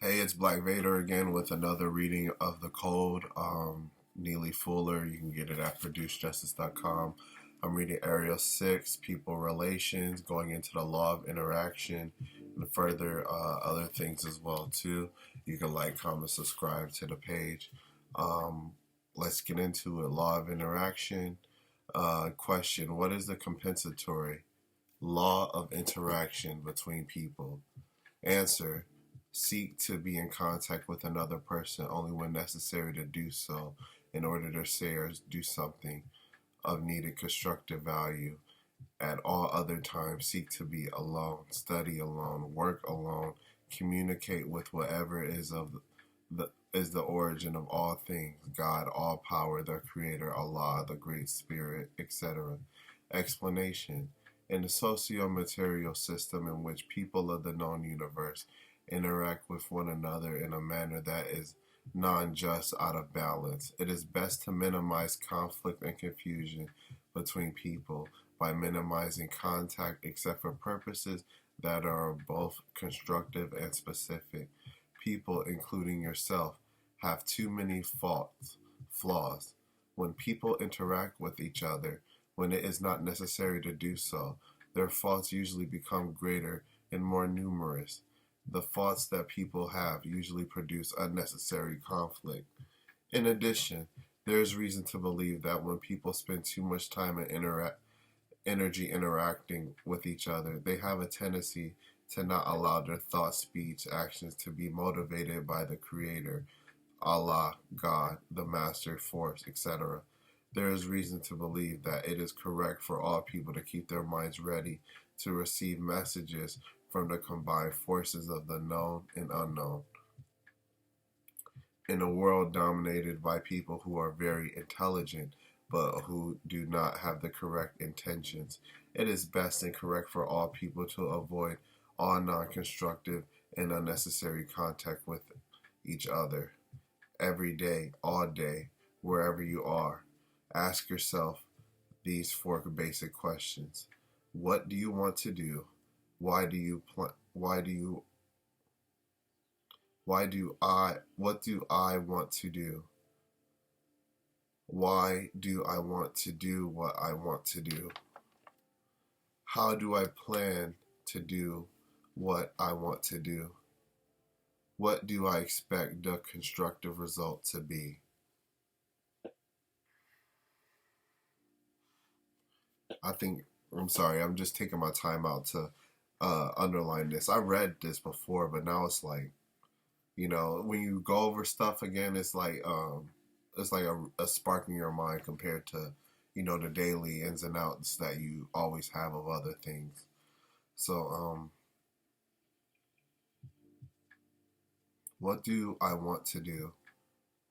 Hey, it's Black Vader again with another reading of the code. Neely Fuller, you can get it at producejustice.com. I'm reading Area 6, People Relations, going into the Law of Interaction, and further other things as well too. You can like, comment, subscribe to the page. Um, let's get into it. Law of Interaction. Question: what is the compensatory law of interaction between people? Answer: seek to be in contact with another person only when necessary to do so in order to say or do something of needed constructive value. At all other times, seek to be alone, study alone, work alone, communicate with whatever is the origin of all things, God, all power, the Creator, Allah, the Great Spirit, etc. Explanation: in the socio-material system in which people of the known universe interact with one another in a manner that is non-just, out of balance, it is best to minimize conflict and confusion between people by minimizing contact except for purposes that are both constructive and specific. People, including yourself, have too many flaws. When people interact with each other, when it is not necessary to do so, their faults usually become greater and more numerous. The faults that people have usually produce unnecessary conflict. In addition, there is reason to believe that when people spend too much time and energy interacting with each other, they have a tendency to not allow their thoughts, speech, actions to be motivated by the Creator, Allah, God, the Master, Force, etc. There is reason to believe that it is correct for all people to keep their minds ready to receive messages from the combined forces of the known and unknown. In a world dominated by people who are very intelligent but who do not have the correct intentions, it is best and correct for all people to avoid all non-constructive and unnecessary contact with each other. Every day, all day, wherever you are, ask yourself these four basic questions. What do you want to do? Why do you what do I want to do? Why do I want to do what I want to do? How do I plan to do what I want to do? What do I expect the constructive result to be? I'm just taking my time out to underline this. I read this before, but now it's like, when you go over stuff again, it's like a spark in your mind compared to, the daily ins and outs that you always have of other things. So, what do I want to do?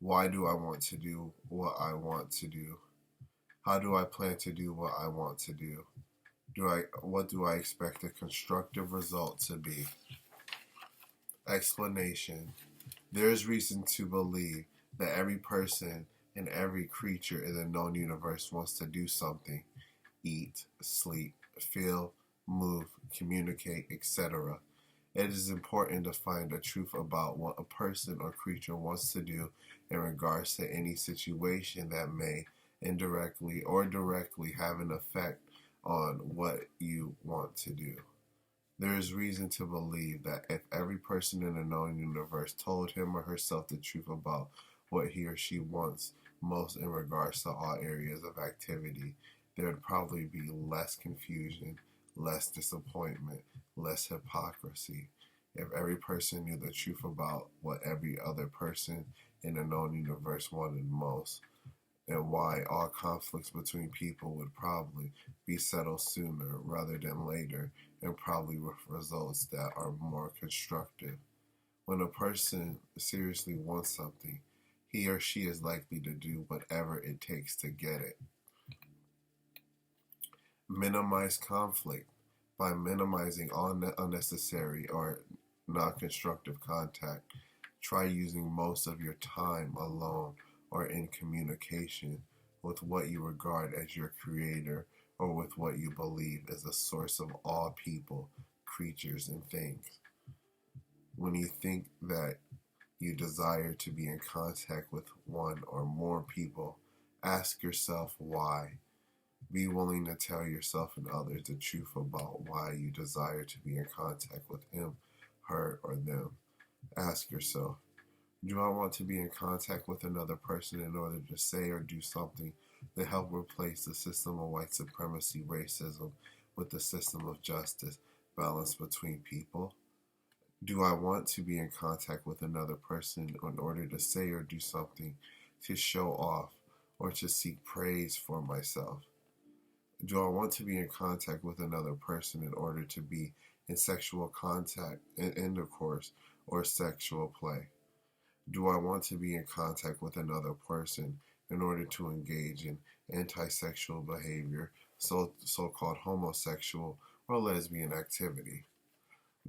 Why do I want to do what I want to do? How do I plan to do what I want to do? What do I expect the constructive result to be? Explanation: there is reason to believe that every person and every creature in the known universe wants to do something: eat, sleep, feel, move, communicate, etc. It is important to find the truth about what a person or creature wants to do in regards to any situation that may indirectly or directly have an effect on what you want to do. There is reason to believe that if every person in the known universe told him or herself the truth about what he or she wants most in regards to all areas of activity, there would probably be less confusion, less disappointment, less hypocrisy. If every person knew the truth about what every other person in the known universe wanted most, and why, all conflicts between people would probably be settled sooner rather than later, and probably with results that are more constructive. When a person seriously wants something, he or she is likely to do whatever it takes to get it. Minimize conflict by minimizing all unnecessary or non-constructive contact. Try using most of your time alone or in communication with what you regard as your Creator or with what you believe is the source of all people, creatures, and things. When you think that you desire to be in contact with one or more people, ask yourself why. Be willing to tell yourself and others the truth about why you desire to be in contact with him, her, or them. Ask yourself, do I want to be in contact with another person in order to say or do something to help replace the system of white supremacy, racism, with the system of justice, balance between people? Do I want to be in contact with another person in order to say or do something to show off or to seek praise for myself? Do I want to be in contact with another person in order to be in sexual contact, in intercourse, or sexual play? Do I want to be in contact with another person in order to engage in anti-sexual behavior, so-called homosexual or lesbian activity?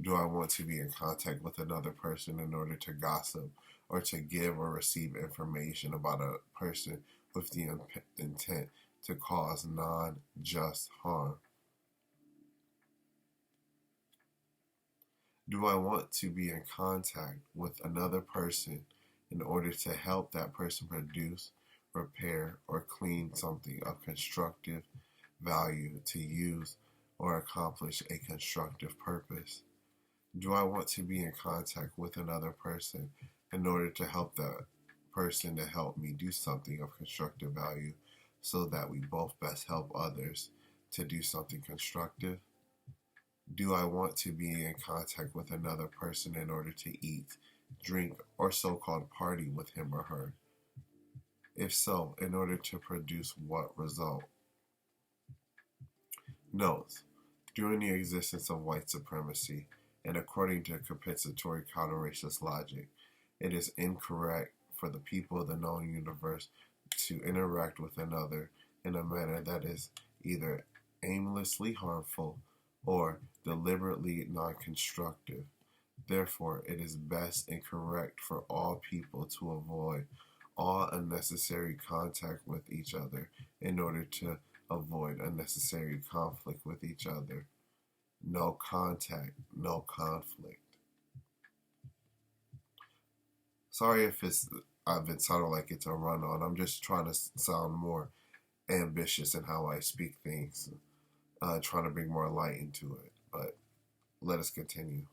Do I want to be in contact with another person in order to gossip or to give or receive information about a person with the intent to cause non-just harm? Do I want to be in contact with another person in order to help that person produce, repair, or clean something of constructive value to use or accomplish a constructive purpose? Do I want to be in contact with another person in order to help that person to help me do something of constructive value so that we both best help others to do something constructive? Do I want to be in contact with another person in order to eat, drink, or so-called party with him or her? If so, in order to produce what result? Note: during the existence of white supremacy, and according to compensatory counter-racist logic, it is incorrect for the people of the known universe to interact with another in a manner that is either aimlessly harmful or deliberately non-constructive. Therefore, it is best and correct for all people to avoid all unnecessary contact with each other in order to avoid unnecessary conflict with each other. No contact, no conflict. Sorry if I've been sounding like it's a run on. I'm just trying to sound more ambitious in how I speak things, trying to bring more light into it. But let us continue.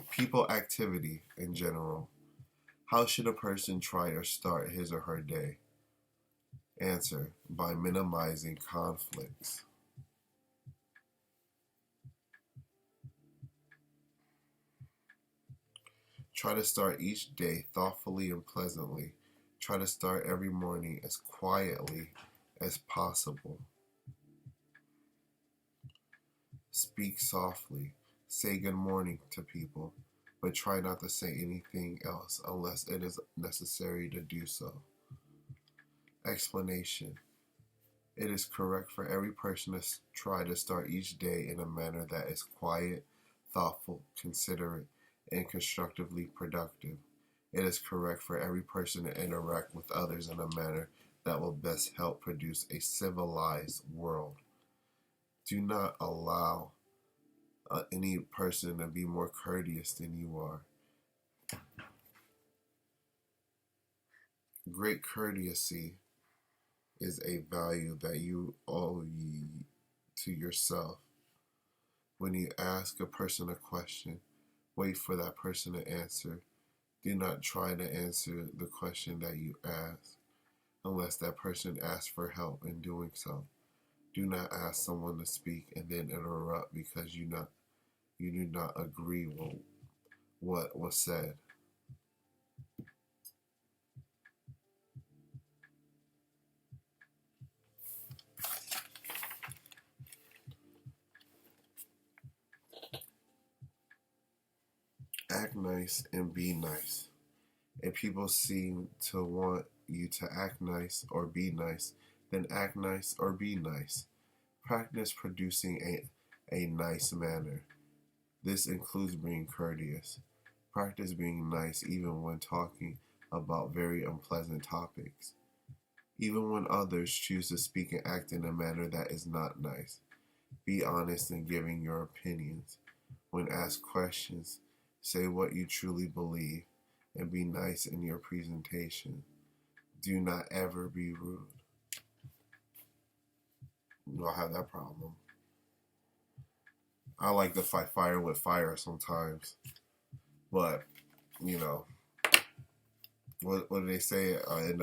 People activity in general. How should a person try or start his or her day? Answer: by minimizing conflicts. Try to start each day thoughtfully and pleasantly. Try to start every morning as quietly as possible. Speak softly. Say good morning to people, but try not to say anything else unless it is necessary to do so. Explanation: it is correct for every person to try to start each day in a manner that is quiet, thoughtful, considerate, and constructively productive. It is correct for every person to interact with others in a manner that will best help produce a civilized world. Do not allow any person to be more courteous than you are. Great courtesy is a value that you owe to yourself. When you ask a person a question, wait for that person to answer. Do not try to answer the question that you ask unless that person asks for help in doing so. Do not ask someone to speak and then interrupt because you do not agree with what was said. Act nice and be nice. If people seem to want you to act nice or be nice, then act nice or be nice. Practice producing a nice manner. This includes being courteous. Practice being nice even when talking about very unpleasant topics. Even when others choose to speak and act in a manner that is not nice. Be honest in giving your opinions. When asked questions, say what you truly believe and be nice in your presentation. Do not ever be rude. You'll have that problem. I like to fight fire with fire sometimes, but you know, what do they say? I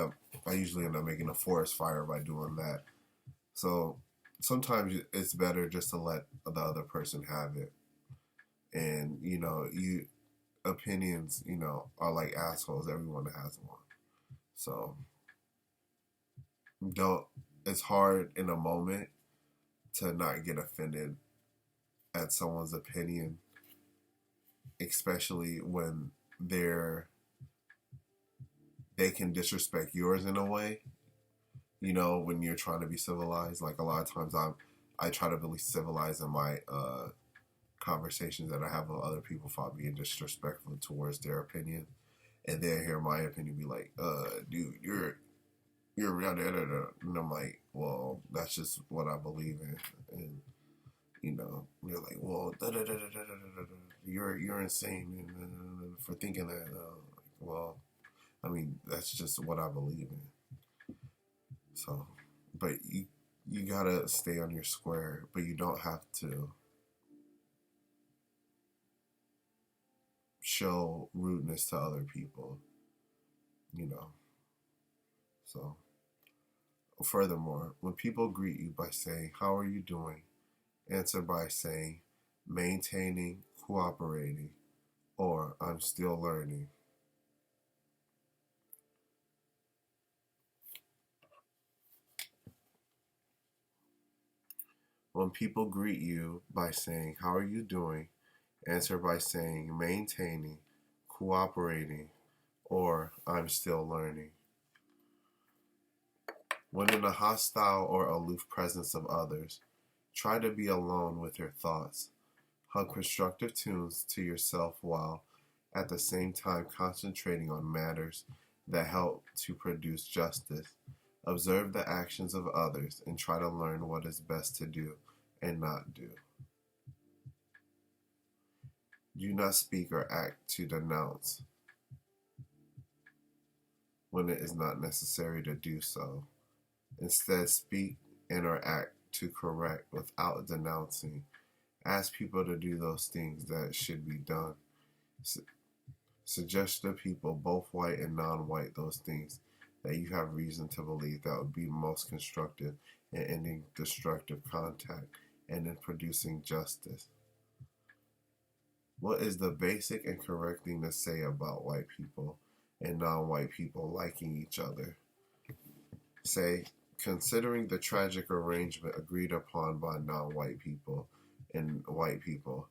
usually end up making a forest fire by doing that. So sometimes it's better just to let the other person have it. And opinions, are like assholes. Everyone has one. So don't. It's hard in a moment to not get offended at someone's opinion, especially when they can disrespect yours in a way. When you're trying to be civilized, like a lot of times I try to be civilized in my conversations that I have with other people for being disrespectful towards their opinion, and then hear my opinion be like, dude, you're da, da, da, da. And I'm like, well, that's just what I believe in, and you're like, well, da, da, da, da, da, da, da, da. You're insane for thinking that. Well, I mean, that's just what I believe in. So, but you gotta stay on your square, but you don't have to show rudeness to other people, So, furthermore, when people greet you by saying, "How are you doing?" answer by saying, "Maintaining, cooperating," or "I'm still learning." When people greet you by saying, "How are you doing?" answer by saying, "Maintaining, cooperating," or "I'm still learning." When in a hostile or aloof presence of others, try to be alone with your thoughts. Hum constructive tunes to yourself while at the same time concentrating on matters that help to produce justice. Observe the actions of others and try to learn what is best to do and not do. Do not speak or act to denounce when it is not necessary to do so. Instead, speak and or act to correct without denouncing. Ask people to do those things that should be done. Suggest to people, both white and non-white, those things that you have reason to believe that would be most constructive in ending destructive contact and in producing justice. What is the basic and correct thing to say about white people and non-white people liking each other? Say, considering the tragic arrangement agreed upon by non-white people and white people,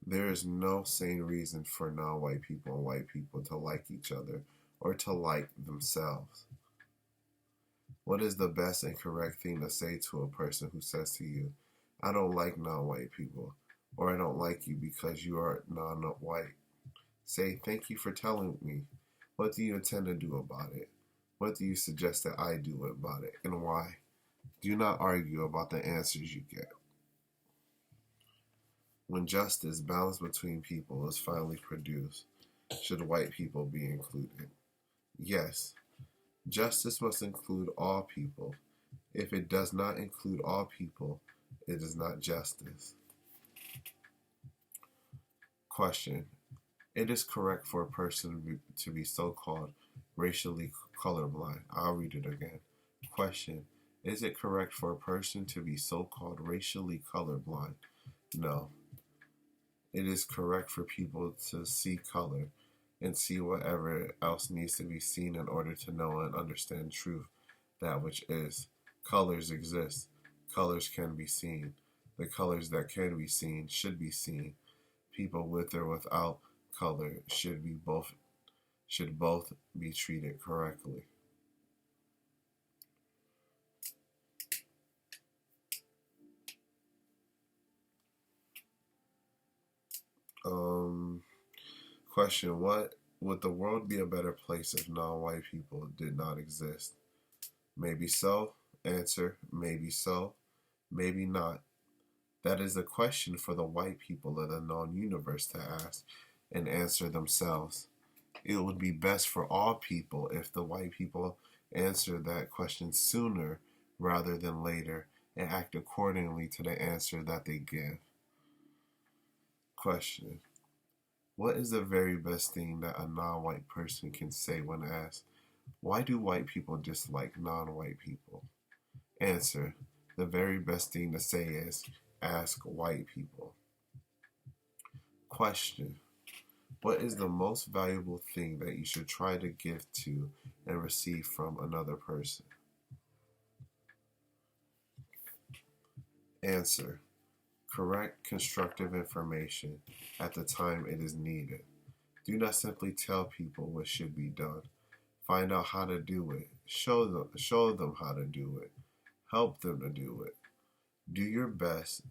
there is no sane reason for non-white people and white people to like each other or to like themselves. What is the best and correct thing to say to a person who says to you, "I don't like non-white people," or "I don't like you because you are non-white"? Say, "Thank you for telling me. What do you intend to do about it? What do you suggest that I do about it, and why?" Do not argue about the answers you get. When justice, balance between people, is finally produced, should white people be included? Yes, justice must include all people. If it does not include all people, it is not justice. Question. It is correct for a person to be so-called racially colorblind. I'll read it again. Question. Is it correct for a person to be so-called racially colorblind? No. It is correct for people to see color and see whatever else needs to be seen in order to know and understand truth, that which is. Colors exist. Colors can be seen. The colors that can be seen should be seen. People with or without color should both be treated correctly. Question. What would the world be a better place if non-white people did not exist? Maybe so. Answer. Maybe so. Maybe not. That is a question for the white people of the known universe to ask and answer themselves. It would be best for all people if the white people answer that question sooner rather than later and act accordingly to the answer that they give. Question: what is the very best thing that a non-white person can say when asked, why do white people dislike non-white people? Answer: the very best thing to say is, ask white people. Question: what is the most valuable thing that you should try to give to and receive from another person? Answer: correct, constructive information at the time it is needed. Do not simply tell people what should be done. Find out how to do it. Show them how to do it. Help them to do it. Do your best.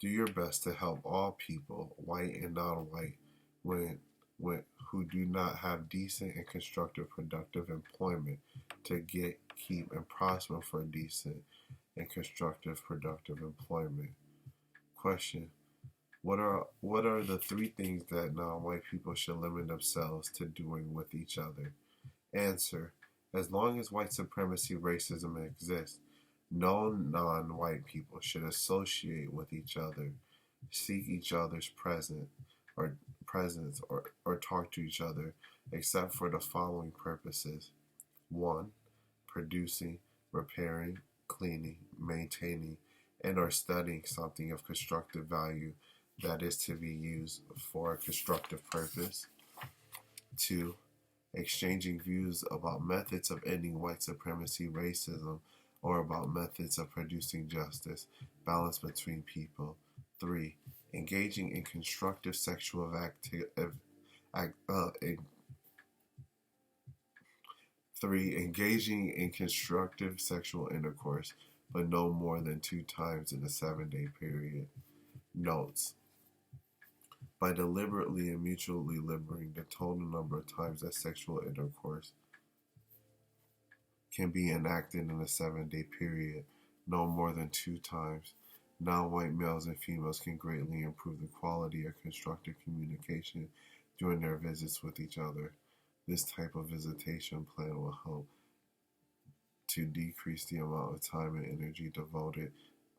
Do your best to help all people, white and non-white, when who do not have decent and constructive productive employment to get, keep, and prosper for decent and constructive productive employment. Question: what are the three things that non-white people should limit themselves to doing with each other? Answer: as long as white supremacy racism exists, no non-white people should associate with each other, seek each other's presence or talk to each other except for the following purposes. 1. Producing, repairing, cleaning, maintaining, and or studying something of constructive value that is to be used for a constructive purpose. 2. Exchanging views about methods of ending white supremacy racism or about methods of producing justice, balance between people. 3. Engaging in constructive sexual engaging in constructive sexual intercourse, but no more than 2 times in a 7-day period. Notes: by deliberately and mutually limiting the total number of times that sexual intercourse can be enacted in a 7-day period, no more than 2 times, non-white males and females can greatly improve the quality of constructive communication during their visits with each other. This type of visitation plan will help to decrease the amount of time and energy devoted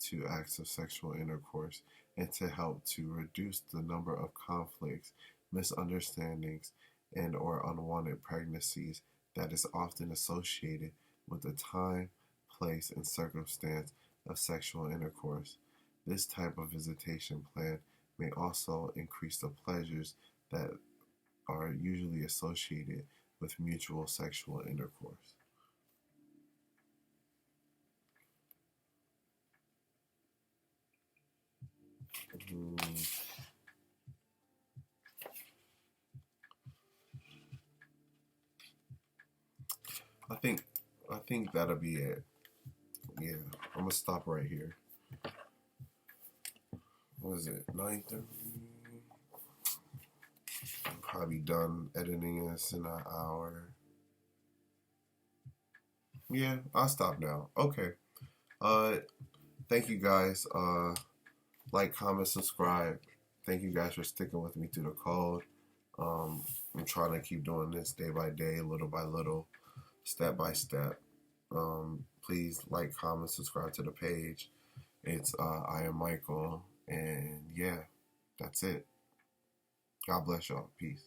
to acts of sexual intercourse and to help to reduce the number of conflicts, misunderstandings, and or unwanted pregnancies that is often associated with the time, place, and circumstance of sexual intercourse. This type of visitation plan may also increase the pleasures that are usually associated with mutual sexual intercourse. I think that'll be it. Yeah, I'm gonna stop right here. What is it? 9:30. I'm probably done editing this in an hour. Yeah, I'll stop now. Okay. Thank you guys. Like, comment, subscribe. Thank you guys for sticking with me through the code. I'm trying to keep doing this day by day, little by little, step by step. Please like, comment, subscribe to the page. It's I am Michael, and yeah, that's it. God bless y'all. Peace.